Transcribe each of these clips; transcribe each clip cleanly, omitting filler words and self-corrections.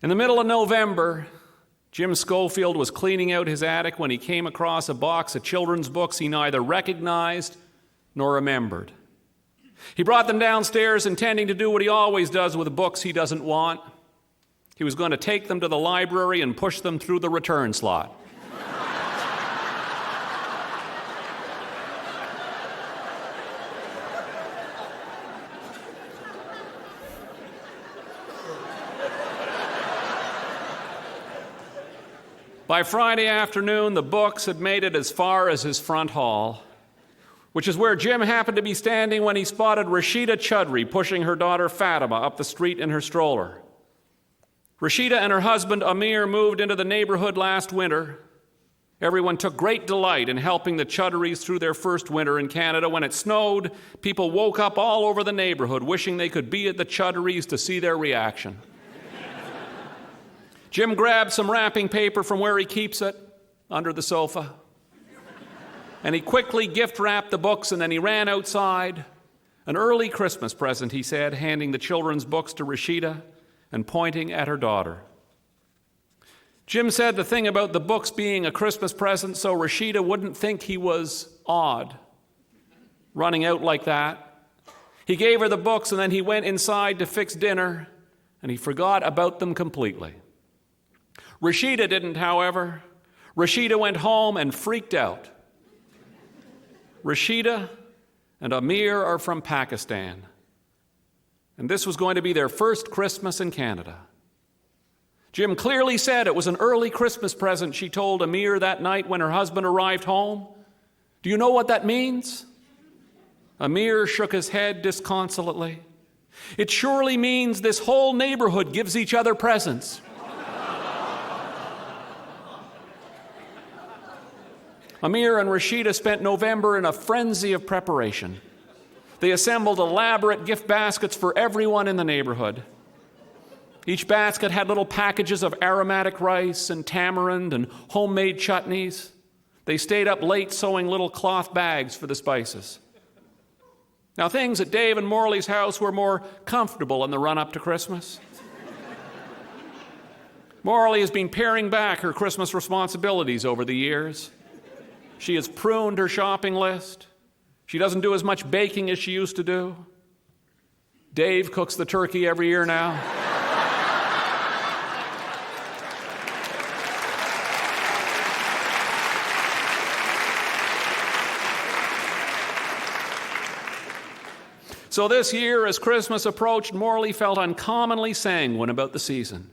In the middle of November, Jim Schofield was cleaning out his attic when he came across a box of children's books he neither recognized nor remembered. He brought them downstairs, intending to do what he always does with books he doesn't want. He was going to take them to the library and push them through the return slot. By Friday afternoon, the books had made it as far as his front hall, which is where Jim happened to be standing when he spotted Rasheeda Chudry pushing her daughter Fatima up the street in her stroller. Rasheeda and her husband Ahmeer moved into the neighborhood last winter. Everyone took great delight in helping the Chudrys through their first winter in Canada. When it snowed, people woke up all over the neighborhood wishing they could be at the Chudrys to see their reaction. Jim grabbed some wrapping paper from where he keeps it, under the sofa, and he quickly gift-wrapped the books, and then he ran outside. An early Christmas present, he said, handing the children's books to Rasheeda and pointing at her daughter. Jim said the thing about the books being a Christmas present so Rasheeda wouldn't think he was odd, running out like that. He gave her the books, and then he went inside to fix dinner, and he forgot about them completely. Rasheeda didn't, however. Rasheeda went home and freaked out. Rasheeda and Ahmeer are from Pakistan, and this was going to be their first Christmas in Canada. Jim clearly said it was an early Christmas present, she told Ahmeer that night when her husband arrived home. Do you know what that means? Ahmeer shook his head disconsolately. It surely means this whole neighborhood gives each other presents. Ahmeer and Rasheeda spent November in a frenzy of preparation. They assembled elaborate gift baskets for everyone in the neighborhood. Each basket had little packages of aromatic rice and tamarind and homemade chutneys. They stayed up late sewing little cloth bags for the spices. Now, things at Dave and Morley's house were more comfortable in the run-up to Christmas. Morley has been paring back her Christmas responsibilities over the years. She has pruned her shopping list. She doesn't do as much baking as she used to do. Dave cooks the turkey every year now. So this year, as Christmas approached, Morley felt uncommonly sanguine about the season.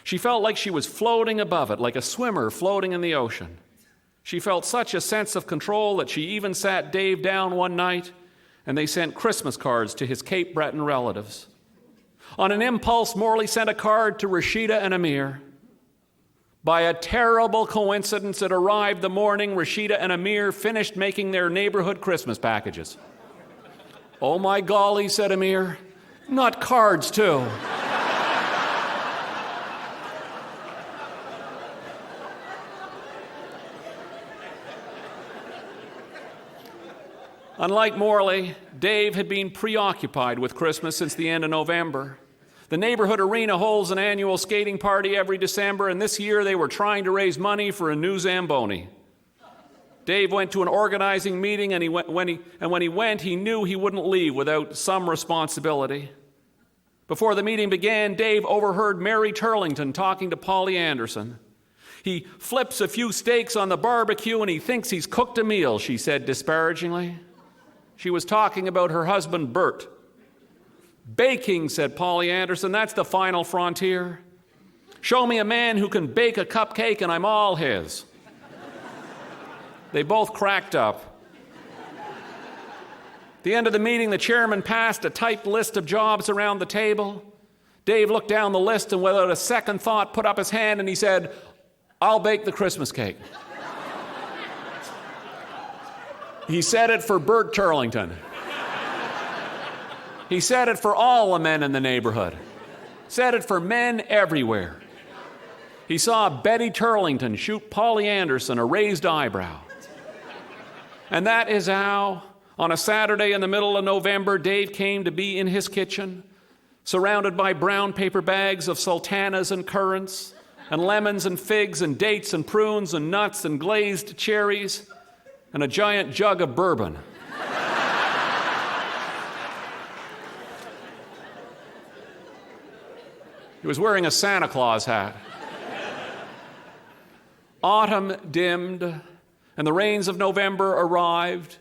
She felt like she was floating above it, like a swimmer floating in the ocean. She felt such a sense of control that she even sat Dave down one night and they sent Christmas cards to his Cape Breton relatives. On an impulse, Morley sent a card to Rasheeda and Ahmeer. By a terrible coincidence, it arrived the morning Rasheeda and Ahmeer finished making their neighborhood Christmas packages. Oh my golly, said Ahmeer, not cards too. Unlike Morley, Dave had been preoccupied with Christmas since the end of November. The neighborhood arena holds an annual skating party every December, and this year they were trying to raise money for a new Zamboni. Dave went to an organizing meeting, and when he went, he knew he wouldn't leave without some responsibility. Before the meeting began, Dave overheard Mary Turlington talking to Polly Anderson. He flips a few steaks on the barbecue, and he thinks he's cooked a meal, she said disparagingly. She was talking about her husband, Bert. Baking, said Polly Anderson, that's the final frontier. Show me a man who can bake a cupcake and I'm all his. They both cracked up. At the end of the meeting, the chairman passed a typed list of jobs around the table. Dave looked down the list and without a second thought put up his hand and he said, I'll bake the Christmas cake. He said it for Bert Turlington. He said it for all the men in the neighborhood. Said it for men everywhere. He saw Betty Turlington shoot Polly Anderson a raised eyebrow. And that is how, on a Saturday in the middle of November, Dave came to be in his kitchen, surrounded by brown paper bags of sultanas and currants, and lemons and figs and dates and prunes and nuts and glazed cherries, and a giant jug of bourbon. He was wearing a Santa Claus hat. Autumn dimmed, and the rains of November arrived,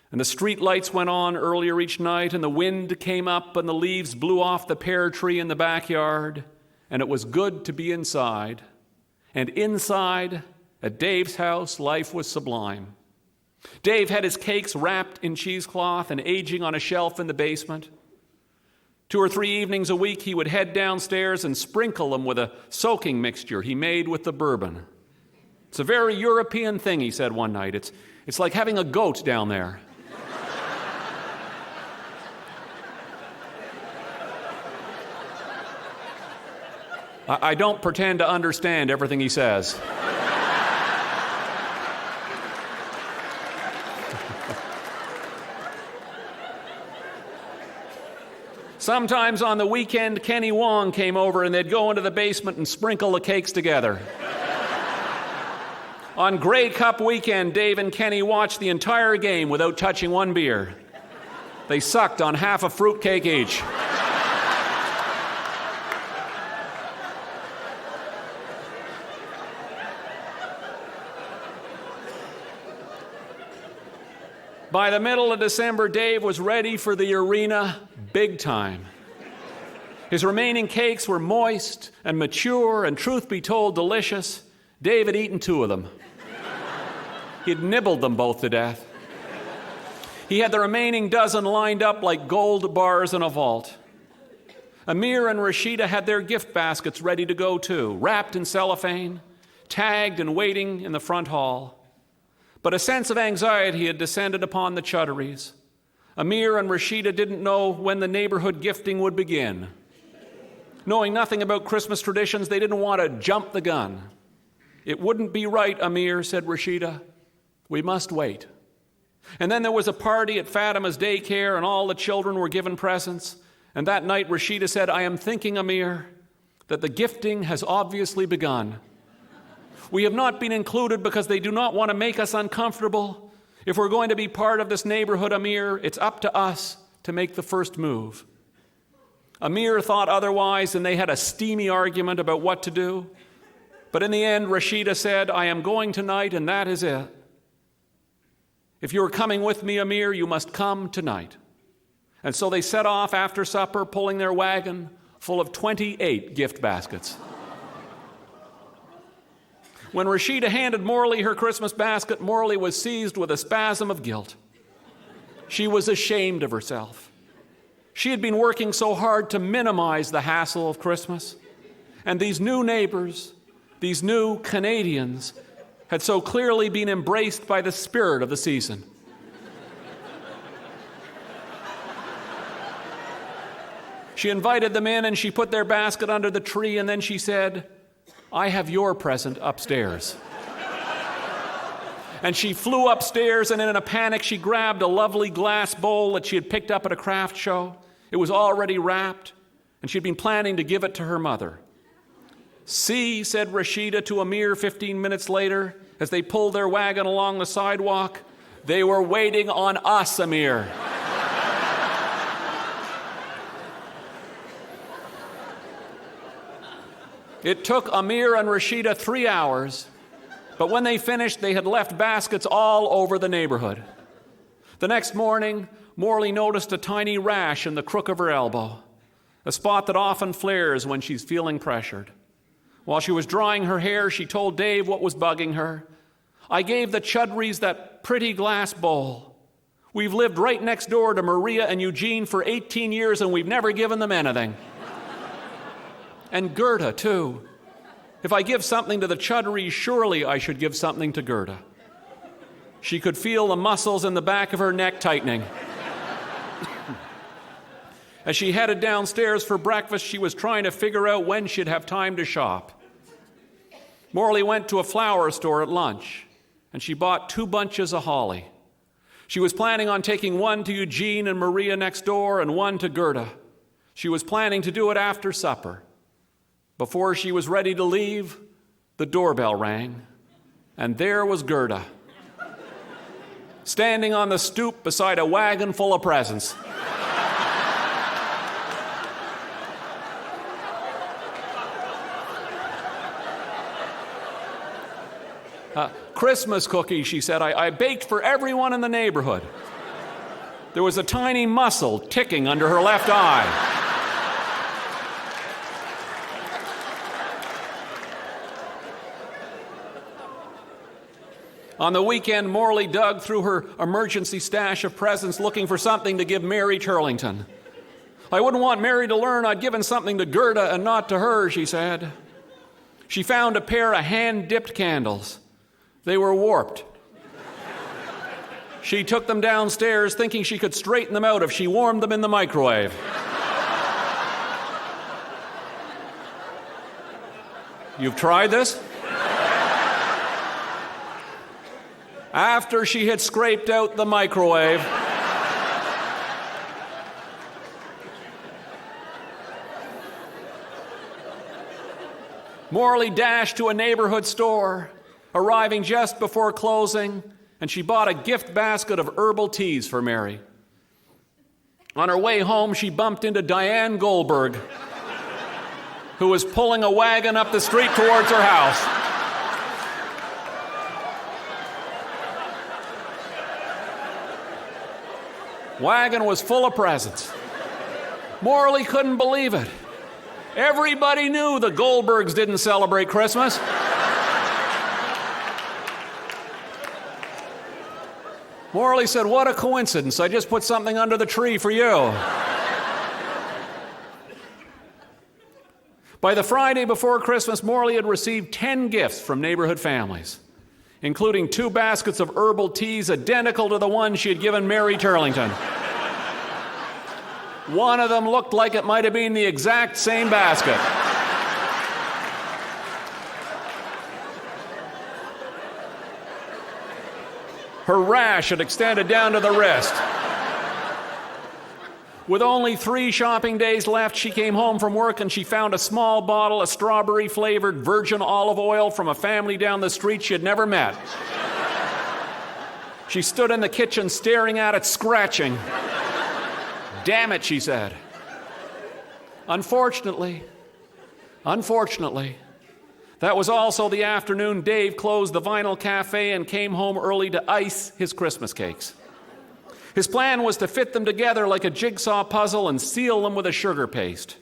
and the street lights went on earlier each night, and the wind came up, and the leaves blew off the pear tree in the backyard, and it was good to be inside. And inside, at Dave's house, life was sublime. Dave had his cakes wrapped in cheesecloth and aging on a shelf in the basement. 2 or 3 evenings a week, he would head downstairs and sprinkle them with a soaking mixture he made with the bourbon. It's a very European thing, he said one night. It's like having a goat down there. I don't pretend to understand everything he says. Sometimes on the weekend, Kenny Wong came over and they'd go into the basement and sprinkle the cakes together. On Grey Cup weekend, Dave and Kenny watched the entire game without touching one beer. They sucked on half a fruitcake each. By the middle of December, Dave was ready for the arena big time. His remaining cakes were moist and mature and, truth be told, delicious. Dave had eaten 2 of them. He'd nibbled them both to death. He had the remaining dozen lined up like gold bars in a vault. Ahmeer and Rasheeda had their gift baskets ready to go too, wrapped in cellophane, tagged and waiting in the front hall. But a sense of anxiety had descended upon the Chudderys. Ahmeer and Rasheeda didn't know when the neighborhood gifting would begin. Knowing nothing about Christmas traditions, they didn't want to jump the gun. It wouldn't be right, Ahmeer, said Rasheeda. We must wait. And then there was a party at Fatima's daycare, and all the children were given presents. And that night, Rasheeda said, I am thinking, Ahmeer, that the gifting has obviously begun. We have not been included because they do not want to make us uncomfortable. If we're going to be part of this neighborhood, Ahmeer, it's up to us to make the first move. Ahmeer thought otherwise, and they had a steamy argument about what to do. But in the end, Rasheeda said, I am going tonight, and that is it. If you are coming with me, Ahmeer, you must come tonight. And so they set off after supper, pulling their wagon full of 28 gift baskets. When Rasheeda handed Morley her Christmas basket, Morley was seized with a spasm of guilt. She was ashamed of herself. She had been working so hard to minimize the hassle of Christmas. And these new neighbors, these new Canadians, had so clearly been embraced by the spirit of the season. She invited them in and she put their basket under the tree, and then she said, I have your present upstairs. And she flew upstairs, and in a panic, she grabbed a lovely glass bowl that she had picked up at a craft show. It was already wrapped, and she'd been planning to give it to her mother. See, said Rasheeda to Ahmeer 15 minutes later, as they pulled their wagon along the sidewalk, they were waiting on us, Ahmeer. It took Ahmeer and Rasheeda 3 hours, but when they finished, they had left baskets all over the neighborhood. The next morning, Morley noticed a tiny rash in the crook of her elbow, a spot that often flares when she's feeling pressured. While she was drying her hair, she told Dave what was bugging her. I gave the Chudderys that pretty glass bowl. We've lived right next door to Maria and Eugene for 18 years, and we've never given them anything. And Gerda, too. If I give something to the Chudderys, surely I should give something to Gerda. She could feel the muscles in the back of her neck tightening. As she headed downstairs for breakfast, she was trying to figure out when she'd have time to shop. Morley went to a flower store at lunch, and she bought 2 bunches of holly. She was planning on taking one to Eugene and Maria next door and one to Gerda. She was planning to do it after supper. Before she was ready to leave, the doorbell rang, and there was Gerda, standing on the stoop beside a wagon full of presents. Christmas cookies, she said. I baked for everyone in the neighborhood. There was a tiny muscle ticking under her left eye. On the weekend, Morley dug through her emergency stash of presents looking for something to give Mary Turlington. I wouldn't want Mary to learn I'd given something to Gerda and not to her, she said. She found a pair of hand-dipped candles. They were warped. She took them downstairs thinking she could straighten them out if she warmed them in the microwave. You've tried this? After she had scraped out the microwave, Morley dashed to a neighborhood store, arriving just before closing, and she bought a gift basket of herbal teas for Mary. On her way home, she bumped into Diane Goldberg, who was pulling a wagon up the street towards her house. Wagon was full of presents. Morley couldn't believe it. Everybody knew the Goldbergs didn't celebrate Christmas. Morley said, "What a coincidence. I just put something under the tree for you." By the Friday before Christmas, Morley had received 10 gifts from neighborhood families, including 2 baskets of herbal teas identical to the one she had given Mary Turlington. One of them looked like it might have been the exact same basket. Her rash had extended down to the wrist. With only 3 shopping days left, she came home from work and she found a small bottle of strawberry-flavored virgin olive oil from a family down the street she had never met. She stood in the kitchen staring at it, scratching. "Damn it," she said. Unfortunately, that was also the afternoon Dave closed the Vinyl Cafe and came home early to ice his Christmas cakes. His plan was to fit them together like a jigsaw puzzle and seal them with a sugar paste.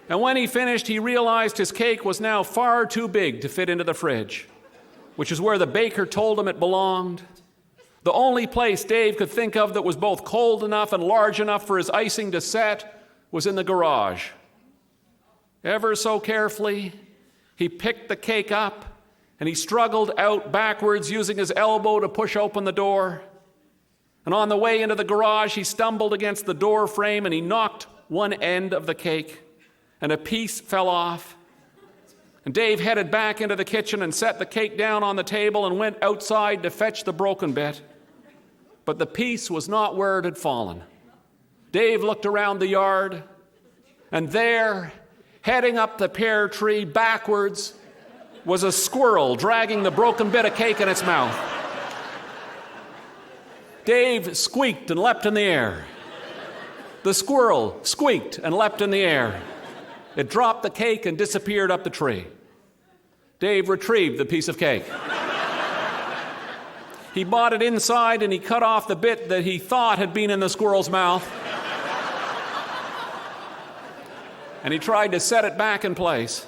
And when he finished, he realized his cake was now far too big to fit into the fridge, which is where the baker told him it belonged. The only place Dave could think of that was both cold enough and large enough for his icing to set was in the garage. Ever so carefully, he picked the cake up and he struggled out backwards using his elbow to push open the door. And on the way into the garage, he stumbled against the door frame and he knocked one end of the cake, and a piece fell off. And Dave headed back into the kitchen and set the cake down on the table and went outside to fetch the broken bit. But the piece was not where it had fallen. Dave looked around the yard, and there, heading up the pear tree backwards, was a squirrel dragging the broken bit of cake in its mouth. Dave squeaked and leapt in the air. The squirrel squeaked and leapt in the air. It dropped the cake and disappeared up the tree. Dave retrieved the piece of cake. He bought it inside and he cut off the bit that he thought had been in the squirrel's mouth. And he tried to set it back in place.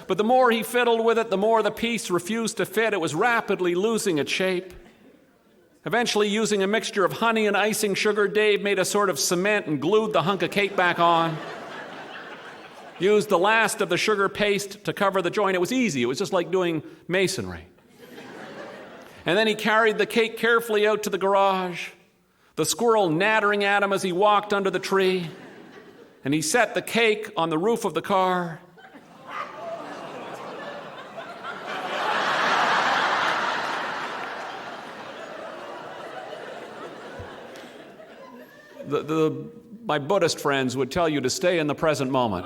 But the more he fiddled with it, the more the piece refused to fit. It was rapidly losing its shape. Eventually, using a mixture of honey and icing sugar, Dave made a sort of cement and glued the hunk of cake back on. Used the last of the sugar paste to cover the joint. It was easy. It was just like doing masonry. And then he carried the cake carefully out to the garage, the squirrel nattering at him as he walked under the tree. And he set the cake on the roof of the car. My Buddhist friends would tell you to stay in the present moment.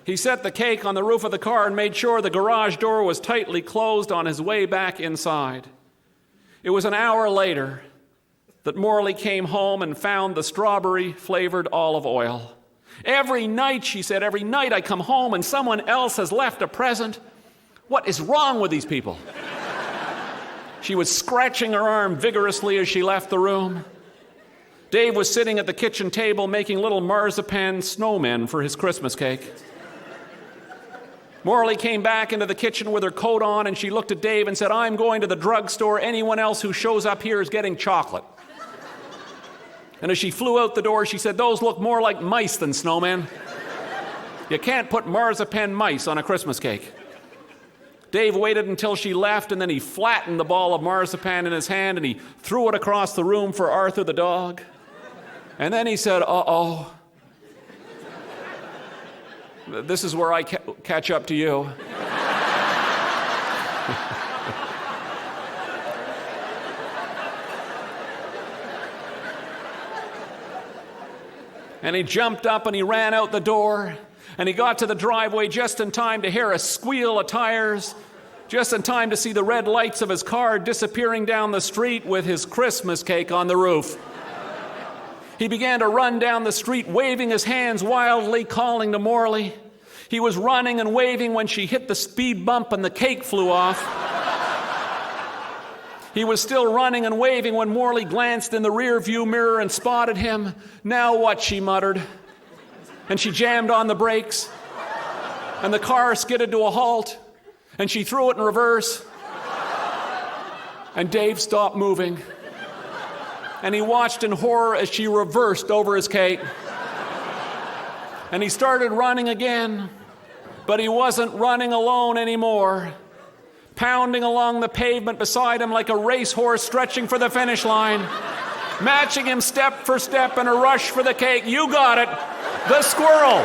He set the cake on the roof of the car and made sure the garage door was tightly closed on his way back inside. It was an hour later that Morley came home and found the strawberry-flavored olive oil. Every night, she said, every night I come home and someone else has left a present. What is wrong with these people? She was scratching her arm vigorously as she left the room. Dave was sitting at the kitchen table making little marzipan snowmen for his Christmas cake. Morley came back into the kitchen with her coat on, and she looked at Dave and said, "I'm going to the drugstore. Anyone else who shows up here is getting chocolate." And as she flew out the door, she said, "Those look more like mice than snowmen. You can't put marzipan mice on a Christmas cake." Dave waited until she left, and then he flattened the ball of marzipan in his hand, and he threw it across the room for Arthur the dog. And then he said, "Uh-oh. This is where I catch up to you." And he jumped up and he ran out the door, and he got to the driveway just in time to hear a squeal of tires, just in time to see the red lights of his car disappearing down the street with his Christmas cake on the roof. He began to run down the street, waving his hands wildly, calling to Morley. He was running and waving when she hit the speed bump and the cake flew off. He was still running and waving when Morley glanced in the rear-view mirror and spotted him. "Now what?" she muttered. And she jammed on the brakes, and the car skidded to a halt, and she threw it in reverse, and Dave stopped moving. And he watched in horror as she reversed over his cake. And he started running again, but he wasn't running alone anymore. Pounding along the pavement beside him like a racehorse stretching for the finish line, matching him step for step in a rush for the cake. You got it, the squirrel.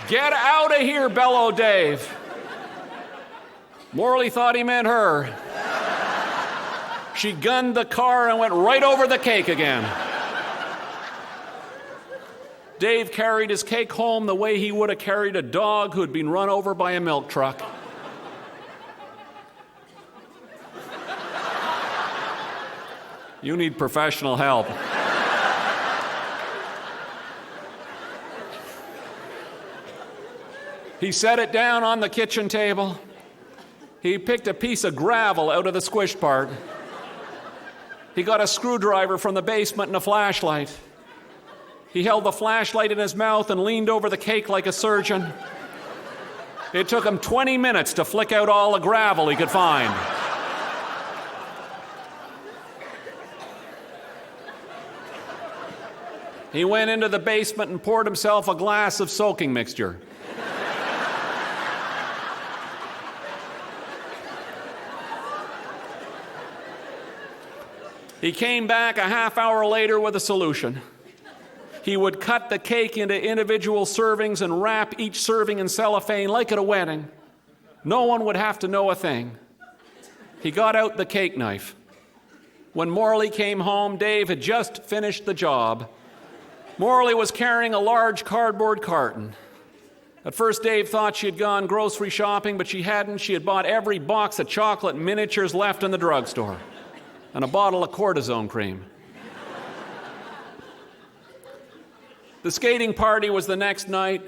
"Get out of here," bellowed Dave. Morley thought he meant her. She gunned the car and went right over the cake again. Dave carried his cake home the way he would have carried a dog who'd been run over by a milk truck. You need professional help. He set it down on the kitchen table. He picked a piece of gravel out of the squished part. He got a screwdriver from the basement and a flashlight. He held the flashlight in his mouth and leaned over the cake like a surgeon. It took him 20 minutes to flick out all the gravel he could find. He went into the basement and poured himself a glass of soaking mixture. He came back a half hour later with a solution. He would cut the cake into individual servings and wrap each serving in cellophane like at a wedding. No one would have to know a thing. He got out the cake knife. When Morley came home, Dave had just finished the job. Morley was carrying a large cardboard carton. At first, Dave thought she had gone grocery shopping, but she hadn't. She had bought every box of chocolate miniatures left in the drugstore and a bottle of cortisone cream. The skating party was the next night.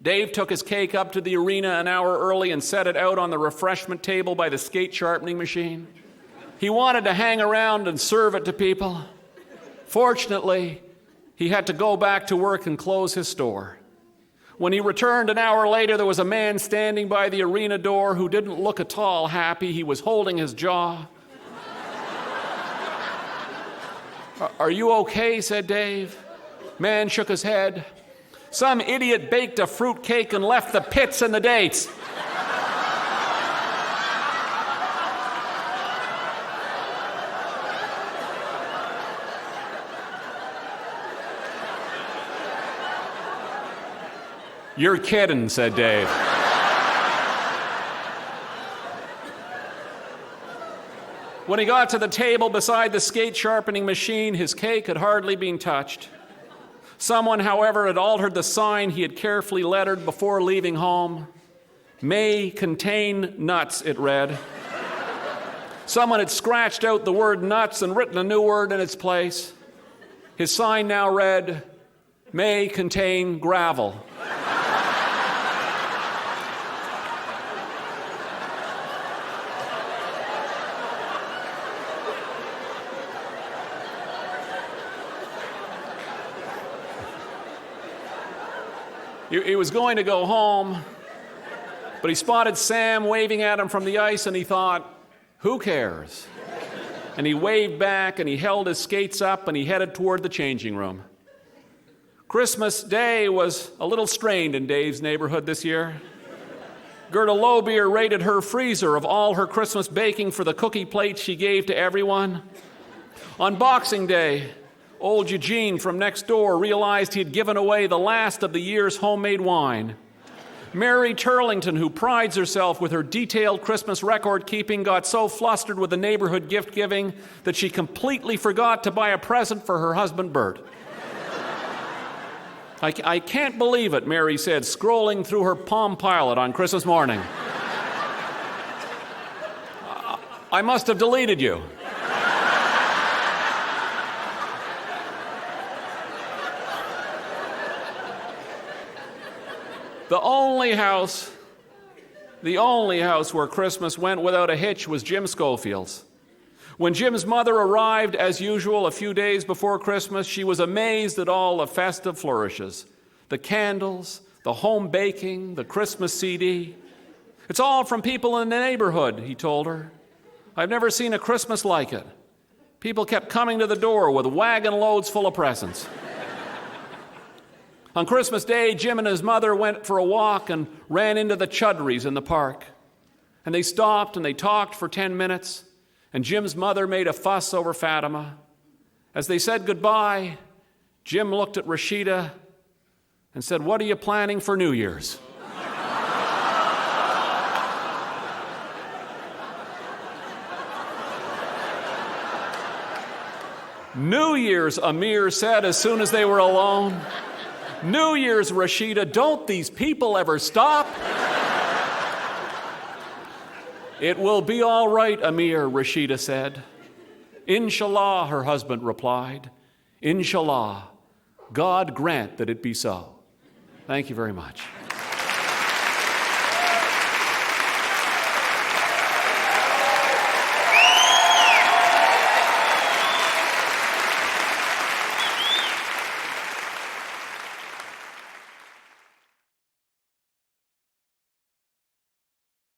Dave took his cake up to the arena an hour early and set it out on the refreshment table by the skate sharpening machine. He wanted to hang around and serve it to people. Fortunately, he had to go back to work and close his store. When he returned an hour later, there was a man standing by the arena door who didn't look at all happy. He was holding his jaw. "Are you okay?" said Dave. Man shook his head. "Some idiot baked a fruit cake and left the pits and the dates." "You're kidding," said Dave. When he got to the table beside the skate sharpening machine, his cake had hardly been touched. Someone, however, had altered the sign he had carefully lettered before leaving home. "May contain nuts," it read. Someone had scratched out the word nuts and written a new word in its place. His sign now read, "May contain gravel." He was going to go home, but he spotted Sam waving at him from the ice, and he thought, "Who cares?" And he waved back, and he held his skates up, and he headed toward the changing room. Christmas Day was a little strained in Dave's neighborhood this year. Gerda Lobier raided her freezer of all her Christmas baking for the cookie plates she gave to everyone. On Boxing Day, old Eugene from next door realized he had given away the last of the year's homemade wine. Mary Turlington, who prides herself with her detailed Christmas record keeping, got so flustered with the neighborhood gift giving that she completely forgot to buy a present for her husband Bert. I can't believe it, Mary said, scrolling through her Palm Pilot on Christmas morning. I must have deleted you. The only house where Christmas went without a hitch was Jim Schofield's. When Jim's mother arrived, as usual, a few days before Christmas, she was amazed at all the festive flourishes. The candles, the home baking, the Christmas CD. "It's all from people in the neighborhood," he told her. "I've never seen a Christmas like it. People kept coming to the door with wagon loads full of presents." On Christmas Day, Jim and his mother went for a walk and ran into the Chudleys in the park. And they stopped and they talked for 10 minutes, and Jim's mother made a fuss over Fatima. As they said goodbye, Jim looked at Rasheeda and said, "What are you planning for New Year's?" "New Year's," Ahmeer said as soon as they were alone. "New Year's, Rasheeda, don't these people ever stop?" "It will be all right, Ahmeer," Rasheeda said. "Inshallah," her husband replied. "Inshallah. God grant that it be so." Thank you very much.